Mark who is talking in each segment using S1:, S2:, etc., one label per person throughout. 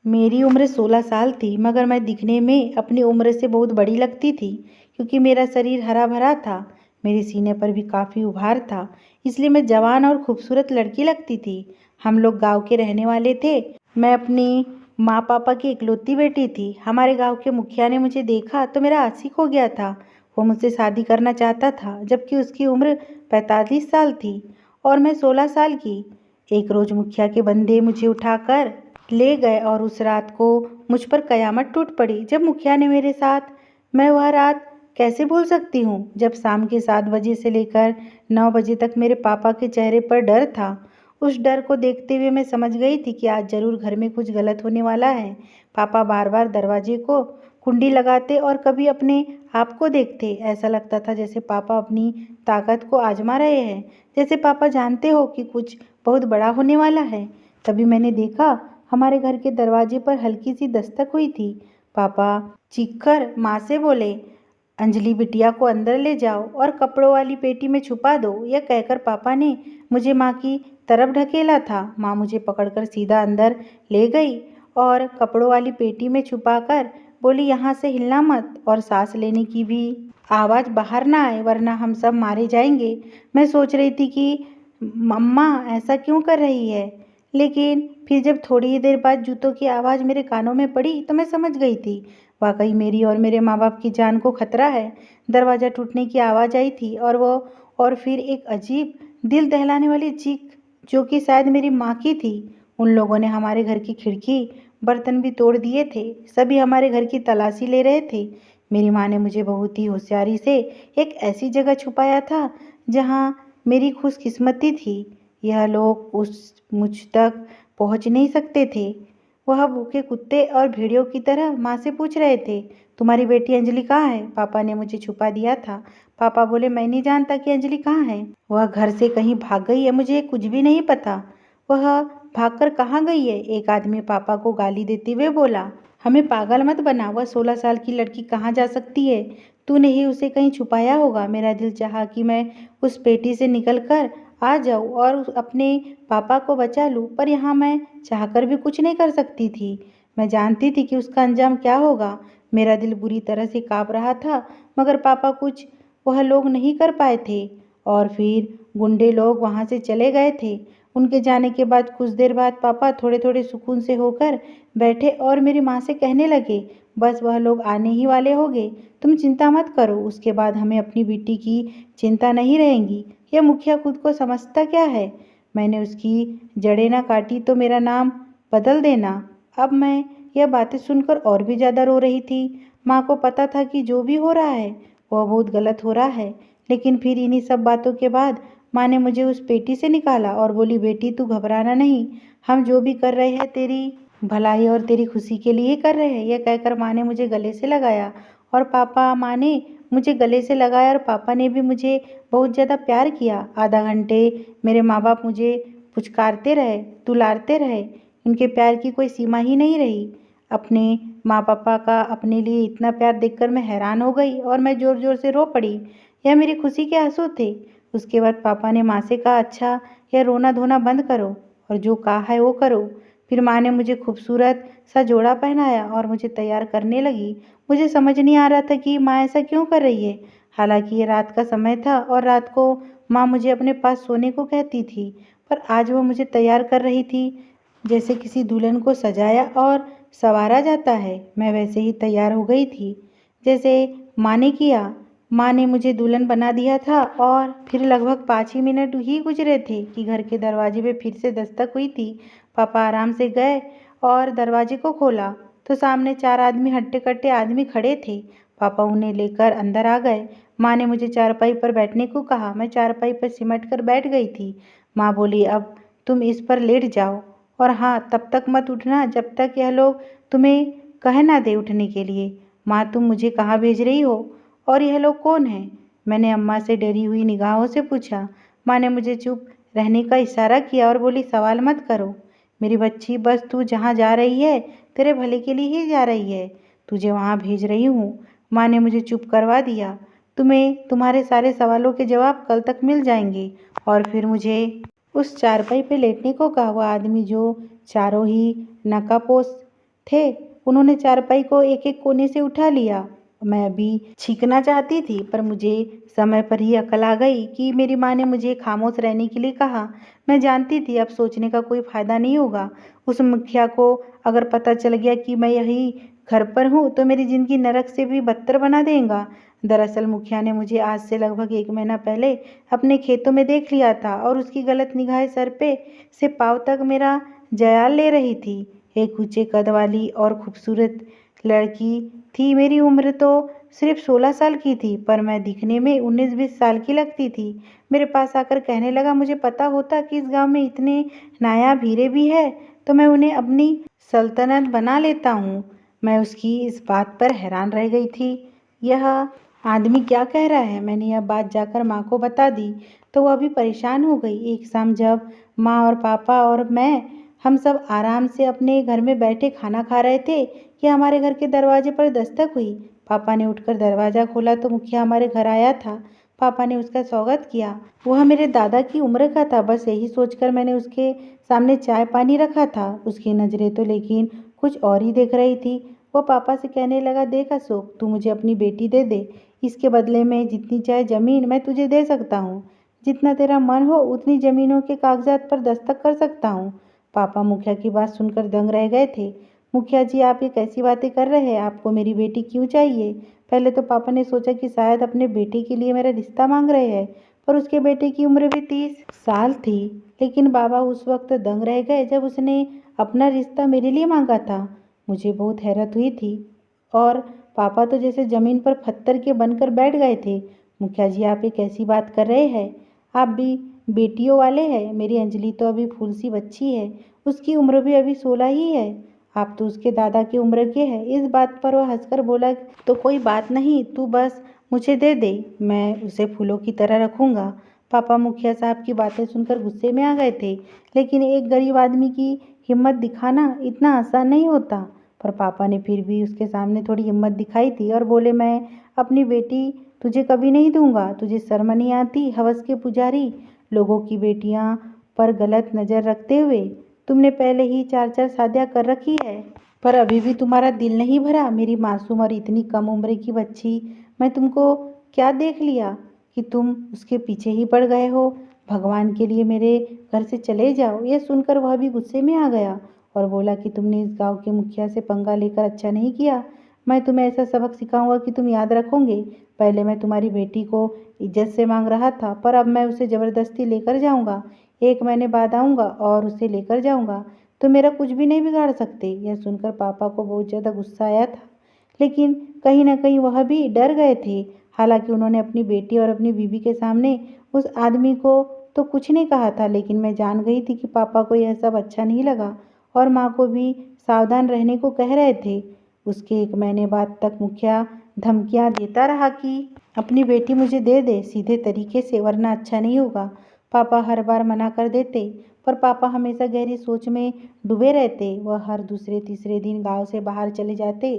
S1: मेरी उम्र 16 साल थी, मगर मैं दिखने में अपनी उम्र से बहुत बड़ी लगती थी, क्योंकि मेरा शरीर हरा-भरा था। मेरे सीने पर भी काफ़ी उभार था, इसलिए मैं जवान और खूबसूरत लड़की लगती थी। हम लोग गांव के रहने वाले थे। मैं अपनी माँ-पापा की इकलौती बेटी थी। हमारे गांव के मुखिया ने मुझे देखा तो मेरा आशिक हो गया था। वो मुझसे शादी करना चाहता था, जबकि उसकी उम्र 45 साल थी और मैं 16 साल की। एक रोज़ मुखिया के बंदे मुझे उठाकर ले गए और उस रात को मुझ पर कयामत टूट पड़ी जब मुखिया ने मेरे साथ। मैं वह रात कैसे भूल सकती हूँ, जब शाम के 7 बजे से लेकर 9 बजे तक मेरे पापा के चेहरे पर डर था। उस डर को देखते हुए मैं समझ गई थी कि आज जरूर घर में कुछ गलत होने वाला है। पापा बार बार दरवाजे को कुंडी लगाते और कभी अपने आप को देखते। ऐसा लगता था जैसे पापा अपनी ताकत को आजमा रहे हैं, जैसे पापा जानते हो कि कुछ बहुत बड़ा होने वाला है। तभी मैंने देखा, हमारे घर के दरवाजे पर हल्की सी दस्तक हुई थी। पापा चीखकर माँ से बोले, अंजलि बिटिया को अंदर ले जाओ और कपड़ों वाली पेटी में छुपा दो। यह कहकर पापा ने मुझे माँ की तरफ ढकेला था। माँ मुझे पकड़कर सीधा अंदर ले गई और कपड़ों वाली पेटी में छुपाकर बोली, यहाँ से हिलना मत और सांस लेने की भी आवाज़ बाहर ना आए, वरना हम सब मारे जाएंगे। मैं सोच रही थी कि मम्मा ऐसा क्यों कर रही है, लेकिन फिर जब थोड़ी ही देर बाद जूतों की आवाज़ मेरे कानों में पड़ी तो मैं समझ गई थी, वाकई मेरी और मेरे माँ बाप की जान को खतरा है। दरवाज़ा टूटने की आवाज़ आई थी और फिर एक अजीब दिल दहलाने वाली चीख, जो कि शायद मेरी माँ की थी। उन लोगों ने हमारे घर की खिड़की बर्तन भी तोड़ दिए थे। सभी हमारे घर की तलाशी ले रहे थे। मेरी माँ ने मुझे बहुत ही होशियारी से एक ऐसी जगह छुपाया था जहाँ मेरी खुशकिस्मती थी। यह लोग उस मुझ तक पहुँच नहीं सकते थे। वह भूखे कुत्ते और भेड़ियों की तरह माँ से पूछ रहे थे, तुम्हारी बेटी अंजलि कहाँ है? पापा ने मुझे छुपा दिया था। पापा बोले, मैं नहीं जानता कि अंजलि कहाँ है। वह घर से कहीं भाग गई है, मुझे कुछ भी नहीं पता। वह भागकर कहाँ गई है? एक आदमी पापा को गाली देते हुए बोला, हमें पागल मत बना। वह 16 साल की लड़की कहाँ जा सकती है? तूने ही उसे कहीं छुपाया होगा। मेरा दिल चाहा कि मैं उस पेटी से निकलकर आ जाऊं और अपने पापा को बचा लूं, पर यहाँ मैं चाहकर भी कुछ नहीं कर सकती थी। मैं जानती थी कि उसका अंजाम क्या होगा। मेरा दिल बुरी तरह से काँप रहा था, मगर पापा कुछ वह लोग नहीं कर पाए थे। और फिर गुंडे लोग वहाँ से चले गए थे। उनके जाने के बाद कुछ देर बाद पापा थोड़े थोड़े सुकून से होकर बैठे और मेरी माँ से कहने लगे, बस वह लोग आने ही वाले होंगे, तुम चिंता मत करो। उसके बाद हमें अपनी बेटी की चिंता नहीं रहेगी। यह मुखिया खुद को समझता क्या है? मैंने उसकी जड़ें ना काटी तो मेरा नाम बदल देना। अब मैं यह बातें सुनकर और भी ज़्यादा रो रही थी। माँ को पता था कि जो भी हो रहा है वह बहुत गलत हो रहा है, लेकिन फिर इन्हीं सब बातों के बाद माँ ने मुझे उस पेटी से निकाला और बोली, बेटी तू घबराना नहीं, हम जो भी कर रहे हैं तेरी भलाई और तेरी खुशी के लिए कर रहे हैं। यह कहकर माँ ने मुझे गले से लगाया और पापा माँ ने मुझे गले से लगाया और पापा ने भी मुझे बहुत ज़्यादा प्यार किया। आधा घंटे मेरे माँ बाप मुझे पुचकारते रहे, दुलारते रहे। उनके प्यार की कोई सीमा ही नहीं रही। अपने माँ पापा का अपने लिए इतना प्यार देखकर मैं हैरान हो गई और मैं ज़ोर ज़ोर से रो पड़ी। यह मेरी खुशी के आंसू थे। उसके बाद पापा ने माँ से कहा, अच्छा यह रोना धोना बंद करो और जो कहा है वो करो। फिर माँ ने मुझे खूबसूरत सा जोड़ा पहनाया और मुझे तैयार करने लगी। मुझे समझ नहीं आ रहा था कि माँ ऐसा क्यों कर रही है। हालांकि ये रात का समय था और रात को माँ मुझे अपने पास सोने को कहती थी, पर आज वो मुझे तैयार कर रही थी जैसे किसी दुल्हन को सजाया और संवारा जाता है। मैं वैसे ही तैयार हो गई थी जैसे माँ ने किया। माँ ने मुझे दुल्हन बना दिया था और फिर लगभग 5 ही मिनट ही गुजरे थे कि घर के दरवाजे पे फिर से दस्तक हुई थी। पापा आराम से गए और दरवाजे को खोला तो सामने 4 आदमी, हट्टे कट्टे आदमी खड़े थे। पापा उन्हें लेकर अंदर आ गए। माँ ने मुझे चारपाई पर बैठने को कहा। मैं चारपाई पर सिमट कर बैठ गई थी। माँ बोली, अब तुम इस पर लेट जाओ और हाँ, तब तक मत उठना जब तक यह लोग तुम्हें कह ना दे उठने के लिए। माँ, तुम मुझे कहाँ भेज रही हो और यह लोग कौन हैं? मैंने अम्मा से डरी हुई निगाहों से पूछा। माँ ने मुझे चुप रहने का इशारा किया और बोली, सवाल मत करो मेरी बच्ची, बस तू जहाँ जा रही है तेरे भले के लिए ही जा रही है। तुझे वहाँ भेज रही हूँ। माँ ने मुझे चुप करवा दिया। तुम्हें तुम्हारे सारे सवालों के जवाब कल तक मिल जाएंगे। और फिर मुझे उस चारपाई पे लेटने को कहा। वह आदमी जो चारों ही नकाबपोश थे, उन्होंने चारपाई को एक-एक कोने से उठा लिया। मैं अभी छींकना चाहती थी, पर मुझे समय पर ही अकल आ गई कि मेरी माँ ने मुझे खामोश रहने के लिए कहा। मैं जानती थी अब सोचने का कोई फ़ायदा नहीं होगा। उस मुखिया को अगर पता चल गया कि मैं यही घर पर हूँ, तो मेरी ज़िंदगी नरक से भी बदतर बना देगा। दरअसल मुखिया ने मुझे आज से लगभग 1 महीना पहले अपने खेतों में देख लिया था और उसकी गलत निगाहें सर पे से पाँव तक मेरा जायल ले रही थी। एक ऊंचे कद वाली और खूबसूरत लड़की थी। मेरी उम्र तो सिर्फ 16 साल की थी, पर मैं दिखने में 19-20 साल की लगती थी। मेरे पास आकर कहने लगा, मुझे पता होता कि इस गांव में इतने नायाब हीरे भी है तो मैं उन्हें अपनी सल्तनत बना लेता हूँ। मैं उसकी इस बात पर हैरान रह गई थी। यह आदमी क्या कह रहा है? मैंने यह बात जाकर माँ को बता दी तो वह भी परेशान हो गई। एक शाम जब माँ और पापा और मैं हम सब आराम से अपने घर में बैठे खाना खा रहे थे कि हमारे घर के दरवाजे पर दस्तक हुई। पापा ने उठकर दरवाज़ा खोला तो मुखिया हमारे घर आया था। पापा ने उसका स्वागत किया। वह मेरे दादा की उम्र का था। बस यही सोचकर मैंने उसके सामने चाय पानी रखा था। उसकी नज़रें तो लेकिन कुछ और ही देख रही थी। वो पापा से कहने लगा, देख अशोक, तू मुझे अपनी बेटी दे दे। इसके बदले में जितनी चाहे ज़मीन मैं तुझे दे सकता हूँ। जितना तेरा मन हो उतनी ज़मीनों के कागजात पर दस्तखत कर सकता हूँ। पापा मुखिया की बात सुनकर दंग रह गए थे। मुखिया जी, आप ये कैसी बातें कर रहे हैं? आपको मेरी बेटी क्यों चाहिए? पहले तो पापा ने सोचा कि शायद अपने बेटे के लिए मेरा रिश्ता मांग रहे हैं, पर उसके बेटे की उम्र भी 30 साल थी। लेकिन बाबा उस वक्त दंग रह गए जब उसने अपना रिश्ता मेरे लिए मांगा था। मुझे बहुत हैरत हुई थी और पापा तो जैसे ज़मीन पर पत्थर के बनकर बैठ गए थे। मुखिया जी, आप ये कैसी बात कर रहे हैं? आप भी बेटियों वाले हैं। मेरी अंजलि तो अभी फूल सी बच्ची है, उसकी उम्र भी अभी 16 ही है। आप तो उसके दादा की उम्र के हैं। इस बात पर वह हंसकर बोला, तो कोई बात नहीं, तू बस मुझे दे दे, मैं उसे फूलों की तरह रखूँगा। पापा मुखिया साहब की बातें सुनकर गुस्से में आ गए थे, लेकिन एक गरीब आदमी की हिम्मत दिखाना इतना आसान नहीं होता। पर पापा ने फिर भी उसके सामने थोड़ी हिम्मत दिखाई थी और बोले, मैं अपनी बेटी तुझे कभी नहीं दूंगा। तुझे शर्म नहीं आती? हवस के पुजारी, लोगों की बेटियां पर गलत नज़र रखते हुए तुमने पहले ही 4-4 शादियां कर रखी है, पर अभी भी तुम्हारा दिल नहीं भरा। मेरी मासूम और इतनी कम उम्र की बच्ची, मैं तुमको क्या देख लिया कि तुम उसके पीछे ही पड़ गए हो? भगवान के लिए मेरे घर से चले जाओ। यह सुनकर वह भी गुस्से में आ गया और बोला कि तुमने इस गांव के मुखिया से पंगा लेकर अच्छा नहीं किया। मैं तुम्हें ऐसा सबक सिखाऊंगा कि तुम याद रखोगे। पहले मैं तुम्हारी बेटी को इज्जत से मांग रहा था, पर अब मैं उसे ज़बरदस्ती लेकर जाऊंगा। 1 महीने बाद आऊँगा और उसे लेकर जाऊँगा, तो मेरा कुछ भी नहीं बिगाड़ सकते। यह सुनकर पापा को बहुत ज़्यादा गुस्सा आया था, लेकिन कहीं न कहीं वह भी डर गए थे। हालांकि उन्होंने अपनी बेटी और अपनी बीवी के सामने उस आदमी को तो कुछ नहीं कहा था, लेकिन मैं जान गई थी कि पापा को यह सब अच्छा नहीं लगा और माँ को भी सावधान रहने को कह रहे थे। उसके 1 महीने बाद तक मुखिया धमकियाँ देता रहा कि अपनी बेटी मुझे दे दे सीधे तरीके से, वरना अच्छा नहीं होगा। पापा हर बार मना कर देते, पर पापा हमेशा गहरी सोच में डूबे रहते। वह हर दूसरे तीसरे दिन गांव से बाहर चले जाते,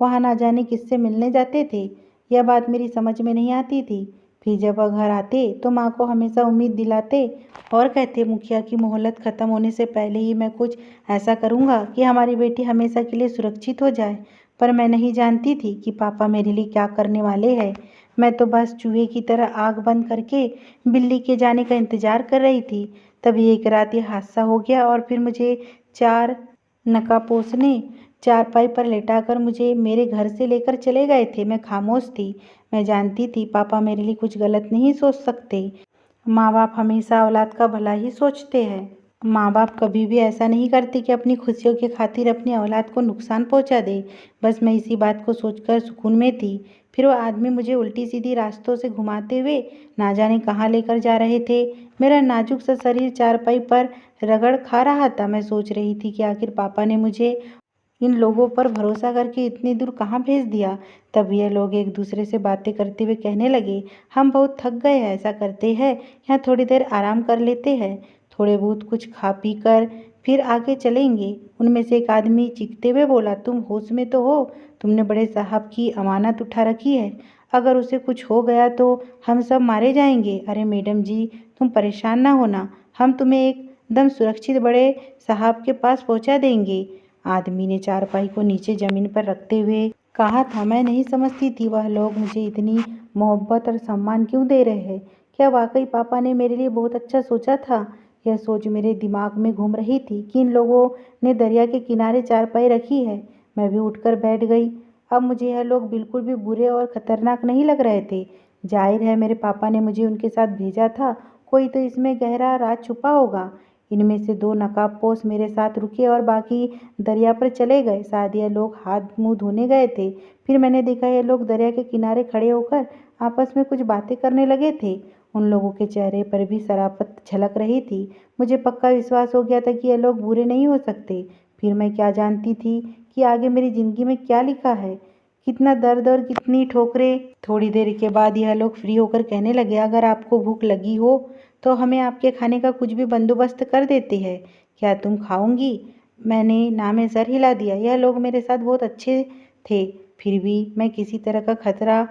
S1: वहां ना जाने किससे मिलने जाते थे। यह बात मेरी समझ में नहीं आती थी। फिर जब वह घर आते तो माँ को हमेशा उम्मीद दिलाते और कहते, मुखिया की मोहलत ख़त्म होने से पहले ही मैं कुछ ऐसा करूँगा कि हमारी बेटी हमेशा के लिए सुरक्षित हो जाए। पर मैं नहीं जानती थी कि पापा मेरे लिए क्या करने वाले हैं। मैं तो बस चूहे की तरह आँख बंद करके बिल्ली के जाने का इंतज़ार कर रही थी। तभी एक रात ये हादसा हो गया और फिर मुझे 4 नकाबपोश ने चारपाई पर लेटाकर मुझे मेरे घर से लेकर चले गए थे। मैं खामोश थी। मैं जानती थी पापा मेरे लिए कुछ गलत नहीं सोच सकते। माँ बाप हमेशा औलाद का भला ही सोचते हैं। माँ बाप कभी भी ऐसा नहीं करते कि अपनी खुशियों की खातिर अपनी औलाद को नुकसान पहुँचा दे। बस मैं इसी बात को सोचकर सुकून में थी। फिर वो आदमी मुझे उल्टी सीधी रास्तों से घुमाते हुए ना जाने कहाँ लेकर जा रहे थे। मेरा नाजुक सा शरीर चारपाई पर रगड़ खा रहा था। मैं सोच रही थी कि आखिर पापा ने मुझे इन लोगों पर भरोसा करके इतनी दूर कहाँ भेज दिया। तब ये लोग एक दूसरे से बातें करते हुए कहने लगे, हम बहुत थक गए हैं, ऐसा करते हैं यहाँ थोड़ी देर आराम कर लेते हैं, थोड़े बहुत कुछ खा पी कर फिर आगे चलेंगे। उनमें से एक आदमी चीखते हुए बोला, तुम होश में तो हो? तुमने बड़े साहब की अमानत उठा रखी है, अगर उसे कुछ हो गया तो हम सब मारे जाएंगे। अरे मैडम जी, तुम परेशान ना होना, हम तुम्हें एकदम सुरक्षित बड़े साहब के पास पहुंचा देंगे। आदमी ने चारपाई को नीचे ज़मीन पर रखते हुए कहा था। मैं नहीं समझती थी वह लोग मुझे इतनी मोहब्बत और सम्मान क्यों दे रहे हैं। क्या वाकई पापा ने मेरे लिए बहुत अच्छा सोचा था? यह सोच मेरे दिमाग में घूम रही थी कि इन लोगों ने दरिया के किनारे चारपाई रखी है। मैं भी उठकर बैठ गई। अब मुझे यह लोग बिल्कुल भी बुरे और खतरनाक नहीं लग रहे थे। जाहिर है मेरे पापा ने मुझे उनके साथ भेजा था, कोई तो इसमें गहरा राज छुपा होगा। इनमें से 2 नकाबपोश मेरे साथ रुके और बाकी दरिया पर चले गए। शायद यह लोग हाथ मुंह धोने गए थे। फिर मैंने देखा यह लोग दरिया के किनारे खड़े होकर आपस में कुछ बातें करने लगे थे। उन लोगों के चेहरे पर भी शराफत झलक रही थी। मुझे पक्का विश्वास हो गया था कि ये लोग बुरे नहीं हो सकते। फिर मैं क्या जानती थी कि आगे मेरी ज़िंदगी में क्या लिखा है, कितना दर्द और कितनी ठोकरें। थोड़ी देर के बाद यह लोग फ्री होकर कहने लगे, अगर आपको भूख लगी हो तो हमें आपके खाने का कुछ भी बंदोबस्त कर देते हैं। क्या तुम खाओगी? मैंने ना में सर हिला दिया। यह लोग मेरे साथ बहुत अच्छे थे, फिर भी मैं किसी तरह का खतरा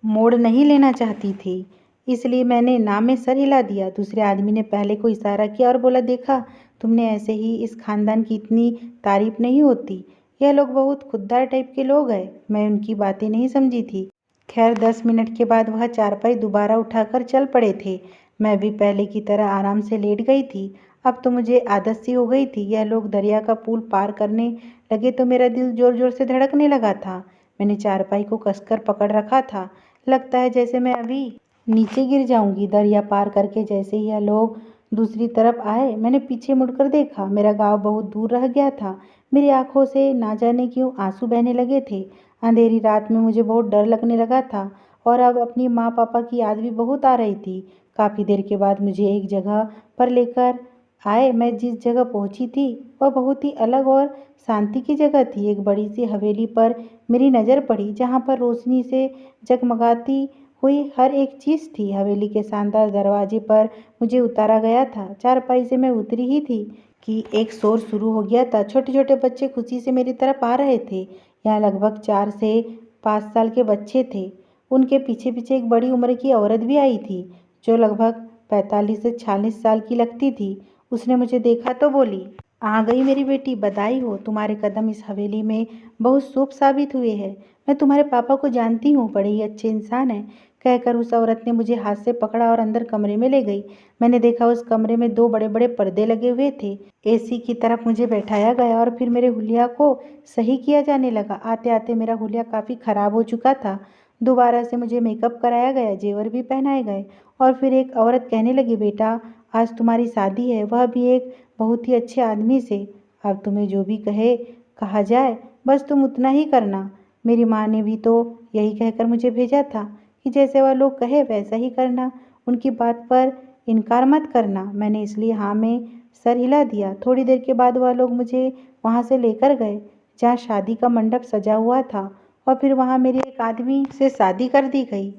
S1: मोड़ नहीं लेना चाहती थी, इसलिए मैंने ना में सर हिला दिया। दूसरे आदमी ने पहले को इशारा किया और बोला, देखा तुमने, ऐसे ही इस खानदान की इतनी तारीफ नहीं होती। यह लोग बहुत खुददार टाइप के लोग हैं। मैं उनकी बातें नहीं समझी थी। खैर 10 मिनट के बाद वह चारपाई दोबारा उठाकर चल पड़े थे। मैं भी पहले की तरह आराम से लेट गई थी। अब तो मुझे आदत सी हो गई थी। यह लोग दरिया का पुल पार करने लगे तो मेरा दिल जोर जोर से धड़कने लगा था। मैंने चारपाई को कसकर पकड़ रखा था। लगता है जैसे मैं अभी नीचे गिर जाऊंगी। दरिया पार करके जैसे ही यह लोग दूसरी तरफ आए, मैंने पीछे मुड़कर देखा। मेरा गांव बहुत दूर रह गया था। मेरी आंखों से ना जाने क्यों आंसू बहने लगे थे। अंधेरी रात में मुझे बहुत डर लगने लगा था और अब अपनी माँ पापा की याद भी बहुत आ रही थी। काफ़ी देर के बाद मुझे एक जगह पर लेकर आए। मैं जिस जगह पहुंची थी वह बहुत ही अलग और शांति की जगह थी। एक बड़ी सी हवेली पर मेरी नज़र पड़ी, जहाँ पर रोशनी से जगमगाती हुई हर एक चीज़ थी। हवेली के शानदार दरवाजे पर मुझे उतारा गया था। चारपाई से मैं उतरी ही थी कि एक शोर शुरू हो गया था। छोटे छोटे बच्चे खुशी से मेरी तरफ आ रहे थे। यहाँ लगभग 4 से 5 साल के बच्चे थे। उनके पीछे पीछे एक बड़ी उम्र की औरत भी आई थी, जो लगभग 45 से 46 साल की लगती थी। उसने मुझे देखा तो बोली, आ गई मेरी बेटी, बधाई हो, तुम्हारे कदम इस हवेली में बहुत शुभ साबित हुए हैं। मैं तुम्हारे पापा को जानती हूँ, बड़े ही अच्छे इंसान हैं। कहकर उस औरत ने मुझे हाथ से पकड़ा और अंदर कमरे में ले गई। मैंने देखा उस कमरे में 2 बड़े बड़े पर्दे लगे हुए थे। एसी की तरफ मुझे बैठाया गया और फिर मेरे हुलिया को सही किया जाने लगा। आते आते मेरा हुलिया काफ़ी ख़राब हो चुका था। दोबारा से मुझे मेकअप कराया गया, जेवर भी पहनाए गए और फिर एक औरत कहने लगी, बेटा आज तुम्हारी शादी है, वह भी एक बहुत ही अच्छे आदमी से। अब तुम्हें जो भी कहा जाए बस तुम उतना ही करना। मेरी माँ ने भी तो यही कहकर मुझे भेजा था कि जैसे वह लोग कहे वैसा ही करना, उनकी बात पर इनकार मत करना। मैंने इसलिए हाँ में सर हिला दिया। थोड़ी देर के बाद वह लोग मुझे वहाँ से लेकर गए जहाँ शादी का मंडप सजा हुआ था और फिर वहाँ मेरे एक आदमी से शादी कर दी गई।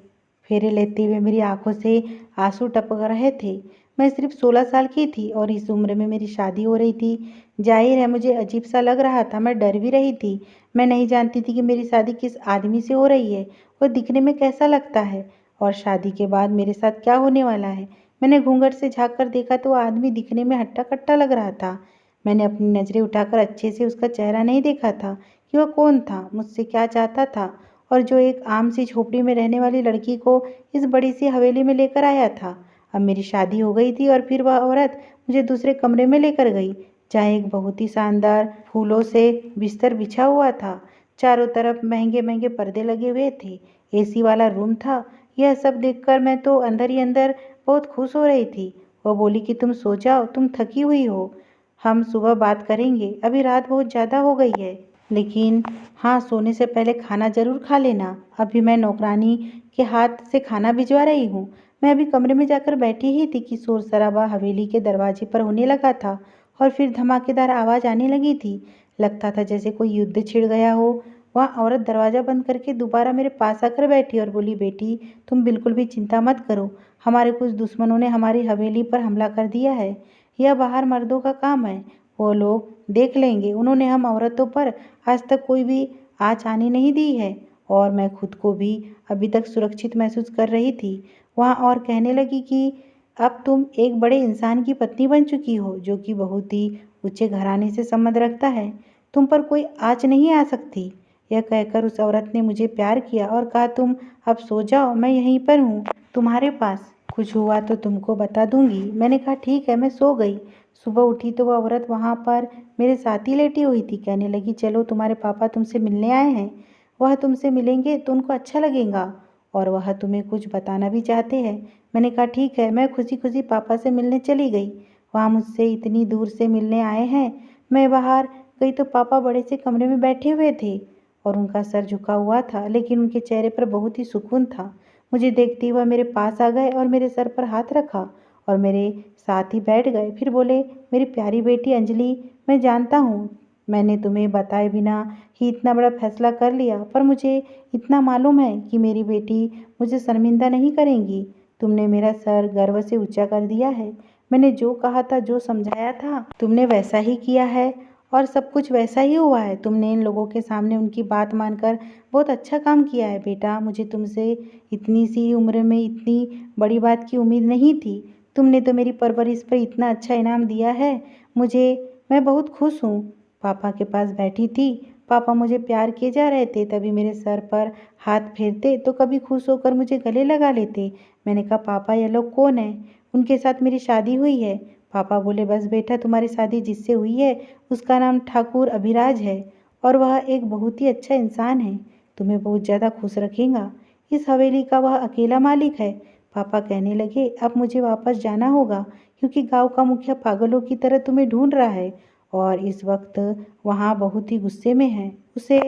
S1: फेरे लेते हुए मेरी आंखों से आंसू टपक रहे थे। मैं सिर्फ 16 साल की थी और इस उम्र में मेरी शादी हो रही थी। जाहिर है मुझे अजीब सा लग रहा था। मैं डर भी रही थी। मैं नहीं जानती थी कि मेरी शादी किस आदमी से हो रही है, वह दिखने में कैसा लगता है और शादी के बाद मेरे साथ क्या होने वाला है। मैंने घूंघट से झाँक कर देखा तो वह आदमी दिखने में हट्टा कट्टा लग रहा था। मैंने अपनी नज़रें उठाकर अच्छे से उसका चेहरा नहीं देखा था कि वह कौन था, मुझसे क्या चाहता था और जो एक आम सी झोपड़ी में रहने वाली लड़की को इस बड़ी सी हवेली में लेकर आया था। अब मेरी शादी हो गई थी और फिर वह औरत मुझे दूसरे कमरे में लेकर गई, जहाँ एक बहुत ही शानदार फूलों से बिस्तर बिछा हुआ था। चारों तरफ महंगे महंगे पर्दे लगे हुए थे। एसी वाला रूम था। यह सब देखकर मैं तो अंदर ही अंदर बहुत खुश हो रही थी। वह बोली कि तुम सो जाओ, तुम थकी हुई हो, हम सुबह बात करेंगे, अभी रात बहुत ज़्यादा हो गई है। लेकिन हाँ, सोने से पहले खाना ज़रूर खा लेना। अभी मैं नौकरानी के हाथ से खाना भिजवा रही हूँ। मैं अभी कमरे में जाकर बैठी ही थी कि शोर शराबा हवेली के दरवाजे पर होने लगा था और फिर धमाकेदार आवाज़ आने लगी थी। लगता था जैसे कोई युद्ध छिड़ गया हो। वह औरत दरवाज़ा बंद करके दोबारा मेरे पास आकर बैठी और बोली, बेटी तुम बिल्कुल भी चिंता मत करो, हमारे कुछ दुश्मनों ने हमारी हवेली पर हमला कर दिया है। यह बाहर मर्दों का काम है, वो लोग देख लेंगे। उन्होंने हम औरतों पर आज तक कोई भी आँच आने नहीं दी है और मैं खुद को भी अभी तक सुरक्षित महसूस कर रही थी। वहाँ और कहने लगी कि अब तुम एक बड़े इंसान की पत्नी बन चुकी हो, जो कि बहुत ही ऊंचे घराने से संबंध रखता है। तुम पर कोई आँच नहीं आ सकती। यह कहकर उस औरत ने मुझे प्यार किया और कहा, तुम अब सो जाओ, मैं यहीं पर हूँ तुम्हारे पास। कुछ हुआ तो तुमको बता दूंगी। मैंने कहा, ठीक है। मैं सो गई। सुबह उठी तो वह औरत वहाँ पर मेरे साथ ही लेटी हुई थी। कहने लगी, चलो तुम्हारे पापा तुमसे मिलने आए हैं, वह तुमसे मिलेंगे तो उनको अच्छा लगेगा और वह तुम्हें कुछ बताना भी चाहते हैं। मैंने कहा, ठीक है। मैं खुशी खुशी पापा से मिलने चली गई। वहाँ मुझसे इतनी दूर से मिलने आए हैं। मैं बाहर गई तो पापा बड़े से कमरे में बैठे हुए थे और उनका सर झुका हुआ था, लेकिन उनके चेहरे पर बहुत ही सुकून था। मुझे देखते ही वह मेरे पास आ गए और मेरे सर पर हाथ रखा और मेरे साथ ही बैठ गए। फिर बोले, मेरी प्यारी बेटी अंजलि, मैं जानता हूँ मैंने तुम्हें बताए बिना ही इतना बड़ा फैसला कर लिया, पर मुझे इतना मालूम है कि मेरी बेटी मुझे शर्मिंदा नहीं करेंगी। तुमने मेरा सर गर्व से ऊंचा कर दिया है। मैंने जो कहा था, जो समझाया था, तुमने वैसा ही किया है और सब कुछ वैसा ही हुआ है। तुमने इन लोगों के सामने उनकी बात मानकर बहुत अच्छा काम किया है बेटा। मुझे तुमसे इतनी सी उम्र में इतनी बड़ी बात की उम्मीद नहीं थी। तुमने तो मेरी परवरिश पर इतना अच्छा इनाम दिया है मैं बहुत खुश हूँ। पापा के पास बैठी थी। पापा मुझे प्यार किए जा रहे थे, तभी मेरे सर पर हाथ फेरते तो कभी खुश होकर मुझे गले लगा लेते। मैंने कहा, पापा ये लोग कौन है? उनके साथ मेरी शादी हुई है। पापा बोले, बस बेटा, तुम्हारी शादी जिससे हुई है उसका नाम ठाकुर अभिराज है और वह एक बहुत ही अच्छा इंसान है, तुम्हें बहुत ज़्यादा खुश रखेगा। इस हवेली का वह अकेला मालिक है। पापा कहने लगे, अब मुझे वापस जाना होगा क्योंकि गांव का मुखिया पागलों की तरह तुम्हें ढूंढ रहा है और इस वक्त वहाँ बहुत ही गुस्से में है। उसे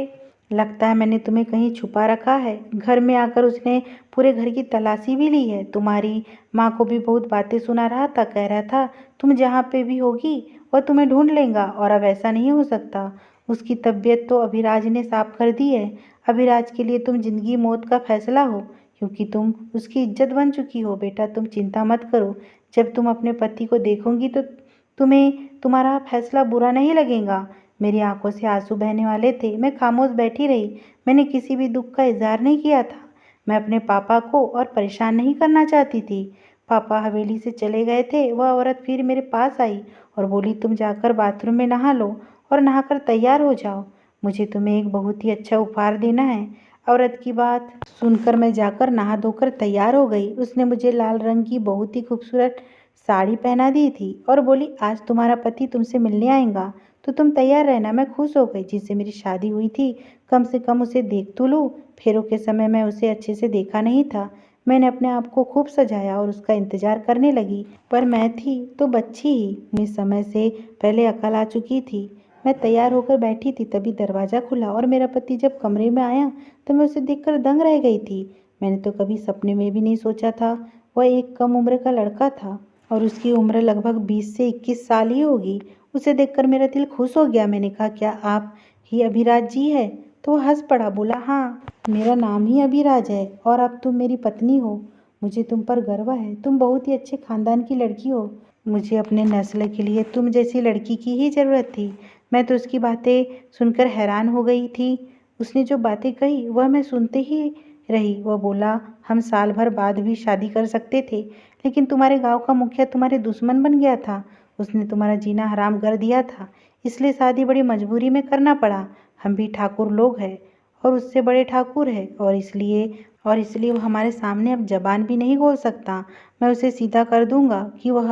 S1: लगता है मैंने तुम्हें कहीं छुपा रखा है। घर में आकर उसने पूरे घर की तलाशी भी ली है। तुम्हारी माँ को भी बहुत बातें सुना रहा था, कह रहा था तुम जहाँ पे भी होगी वह तुम्हें ढूंढ लेगा और अब ऐसा नहीं हो सकता। उसकी तबीयत तो अभिराज ने साफ कर दी है। अभिराज के लिए तुम जिंदगी मौत का फैसला हो क्योंकि तुम उसकी इज्जत बन चुकी हो। बेटा, तुम चिंता मत करो। जब तुम अपने पति को देखोगी तो तुम्हें तुम्हारा फैसला बुरा नहीं लगेगा। मेरी आंखों से आंसू बहने वाले थे। मैं खामोश बैठी रही। मैंने किसी भी दुख का इजहार नहीं किया था। मैं अपने पापा को और परेशान नहीं करना चाहती थी। पापा हवेली से चले गए थे। वह औरत फिर मेरे पास आई और बोली, तुम जाकर बाथरूम में नहा लो और नहाकर तैयार हो जाओ। मुझे तुम्हें एक बहुत ही अच्छा उपहार देना है। औरत की बात सुनकर मैं जाकर नहा धोकर तैयार हो गई। उसने मुझे लाल रंग की बहुत ही खूबसूरत साड़ी पहना दी थी और बोली, आज तुम्हारा पति तुमसे मिलने आएगा तो तुम तैयार रहना। मैं खुश हो गई। जिससे मेरी शादी हुई थी कम से कम उसे देख तो लूँ। फेरों के समय मैं उसे अच्छे से देखा नहीं था। मैंने अपने आप को खूब सजाया और उसका इंतजार करने लगी, पर मैं थी तो बच्ची ही। मैं समय से पहले अकल आ चुकी थी। मैं तैयार होकर बैठी थी, तभी दरवाज़ा खुला और मेरा पति जब कमरे में आया तो मैं उसे देखकर दंग रह गई थी। मैंने तो कभी सपने में भी नहीं सोचा था वह एक कम उम्र का लड़का था और उसकी उम्र लगभग 20 से 21 साल ही होगी। उसे देखकर मेरा दिल खुश हो गया। मैंने कहा, क्या आप ही अभिराज जी है? तो वह हंस पड़ा, बोला, हाँ, मेरा नाम ही अभिराज है और अब तुम मेरी पत्नी हो। मुझे तुम पर गर्व है। तुम बहुत ही अच्छे खानदान की लड़की हो। मुझे अपने नस्ल के लिए तुम जैसी लड़की की ही ज़रूरत थी। मैं तो उसकी बातें सुनकर हैरान हो गई थी। उसने जो बातें कही वह मैं सुनते ही रही। वह बोला, हम साल भर बाद भी शादी कर सकते थे, लेकिन तुम्हारे गांव का मुखिया तुम्हारे दुश्मन बन गया था। उसने तुम्हारा जीना हराम कर दिया था, इसलिए शादी बड़ी मजबूरी में करना पड़ा। हम भी ठाकुर लोग हैं और उससे बड़े ठाकुर है और इसलिए वो हमारे सामने अब जबान भी नहीं खोल सकता। मैं उसे सीधा कर दूंगा कि वह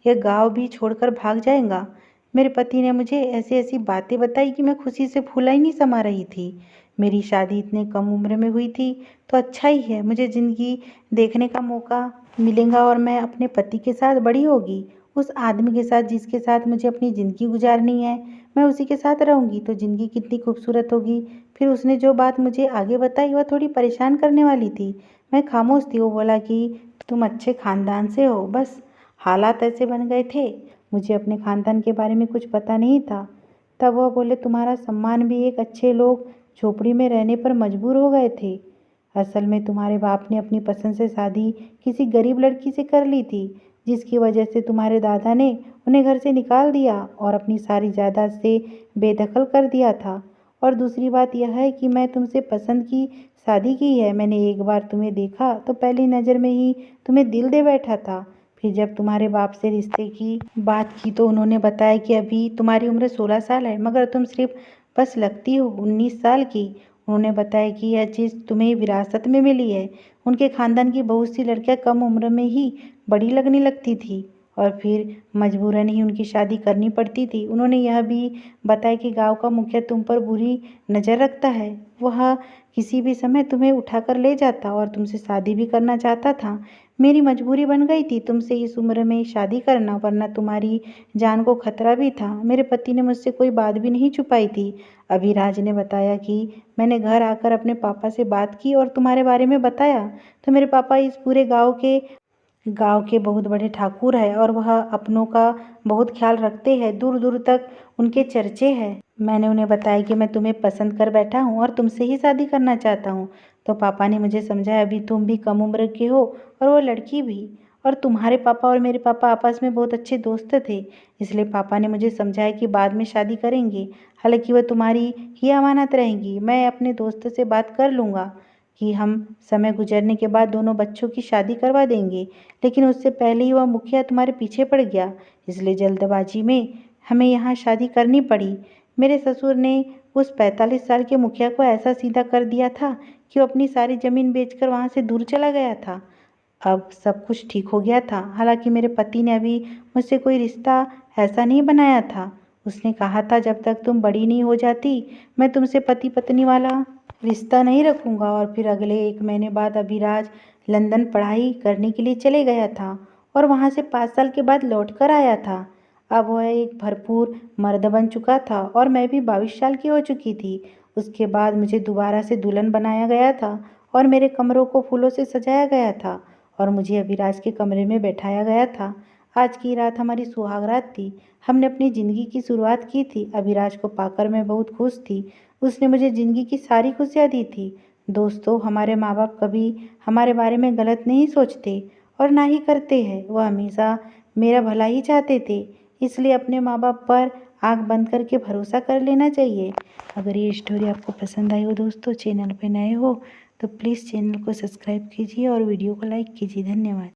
S1: यह गांव भी छोड़कर भाग जाएगा। मेरे पति ने मुझे ऐसी ऐसी बातें बताई कि मैं खुशी से फूला ही नहीं समा रही थी। मेरी शादी इतने कम उम्र में हुई थी तो अच्छा ही है, मुझे ज़िंदगी देखने का मौका मिलेगा और मैं अपने पति के साथ बड़ी होगी। उस आदमी के साथ जिसके साथ मुझे अपनी ज़िंदगी गुजारनी है, मैं उसी के साथ रहूँगी तो ज़िंदगी कितनी खूबसूरत होगी। फिर उसने जो बात मुझे आगे बताई वह थोड़ी परेशान करने वाली थी। मैं खामोश थी। वो बोला कि तुम अच्छे ख़ानदान से हो, बस हालात ऐसे बन गए थे। मुझे अपने ख़ानदान के बारे में कुछ पता नहीं था। तब वह बोले, तुम्हारा सम्मान भी एक अच्छे लोग झोपड़ी में रहने पर मजबूर हो गए थे। असल में तुम्हारे बाप ने अपनी पसंद से शादी किसी गरीब लड़की से कर ली थी, जिसकी वजह से तुम्हारे दादा ने उन्हें घर से निकाल दिया और अपनी सारी जायदाद से बेदखल कर दिया था। और दूसरी बात यह है कि मैं तुमसे पसंद की शादी की है। मैंने एक बार तुम्हें देखा तो पहली नज़र में ही तुम्हें दिल दे बैठा था। फिर जब तुम्हारे बाप से रिश्ते की बात की तो उन्होंने बताया कि अभी तुम्हारी उम्र 16 साल है, मगर तुम सिर्फ बस लगती हो 19 साल की। उन्होंने बताया कि यह चीज़ तुम्हें विरासत में मिली है। उनके खानदान की बहुत सी लड़कियां कम उम्र में ही बड़ी लगने लगती थी और फिर मजबूरन ही उनकी शादी करनी पड़ती थी। उन्होंने यह भी बताया कि गांव का मुखिया तुम पर बुरी नज़र रखता है। वह किसी भी समय तुम्हें उठाकर ले जाता और तुमसे शादी भी करना चाहता था। मेरी मजबूरी बन गई थी तुमसे इस उम्र में शादी करना, वरना तुम्हारी जान को खतरा भी था। मेरे पति ने मुझसे कोई बात भी नहीं छुपाई थी। अभिराज ने बताया कि मैंने घर आकर अपने पापा से बात की और तुम्हारे बारे में बताया तो मेरे पापा इस पूरे गांव के बहुत बड़े ठाकुर है और वह अपनों का बहुत ख्याल रखते हैं। दूर दूर तक उनके चर्चे हैं। मैंने उन्हें बताया कि मैं तुम्हें पसंद कर बैठा हूँ और तुमसे ही शादी करना चाहता हूँ। तो पापा ने मुझे समझाया अभी तुम भी कम उम्र के हो और वो लड़की भी, और तुम्हारे पापा और मेरे पापा आपस में बहुत अच्छे दोस्त थे, इसलिए पापा ने मुझे समझाया कि बाद में शादी करेंगे। हालांकि वह तुम्हारी ही अमानत रहेंगी। मैं अपने दोस्त से बात कर लूँगा कि हम समय गुजरने के बाद दोनों बच्चों की शादी करवा देंगे, लेकिन उससे पहले ही वह मुखिया तुम्हारे पीछे पड़ गया, इसलिए जल्दबाजी में हमें यहाँ शादी करनी पड़ी। मेरे ससुर ने उस 45 साल के मुखिया को ऐसा सीधा कर दिया था कि वो अपनी सारी ज़मीन बेचकर वहाँ से दूर चला गया था। अब सब कुछ ठीक हो गया था। हालांकि मेरे पति ने अभी मुझसे कोई रिश्ता ऐसा नहीं बनाया था। उसने कहा था जब तक तुम बड़ी नहीं हो जाती मैं तुमसे पति पत्नी वाला रिश्ता नहीं रखूँगा। और फिर अगले 1 महीने बाद अभिराज लंदन पढ़ाई करने के लिए चले गया था और वहाँ से 5 साल के बाद लौट कर आया था। अब वह एक भरपूर मर्द बन चुका था और मैं भी 22 साल की हो चुकी थी। उसके बाद मुझे दोबारा से दुल्हन बनाया गया था और मेरे कमरों को फूलों से सजाया गया था और मुझे अभिराज के कमरे में बैठाया गया था। आज की रात हमारी सुहाग रात थी। हमने अपनी ज़िंदगी की शुरुआत की थी। अभिराज को पाकर मैं बहुत खुश थी। उसने मुझे ज़िंदगी की सारी खुशियाँ दी थी। दोस्तों, हमारे माँ बाप कभी हमारे बारे में गलत नहीं सोचते और ना ही करते हैं। वह हमेशा मेरा भला ही चाहते थे, इसलिए अपने माँ बाप पर आँख बंद करके भरोसा कर लेना चाहिए। अगर ये स्टोरी आपको पसंद आई हो दोस्तों, चैनल पे नए हो तो प्लीज़ चैनल को सब्सक्राइब कीजिए और वीडियो को लाइक कीजिए। धन्यवाद।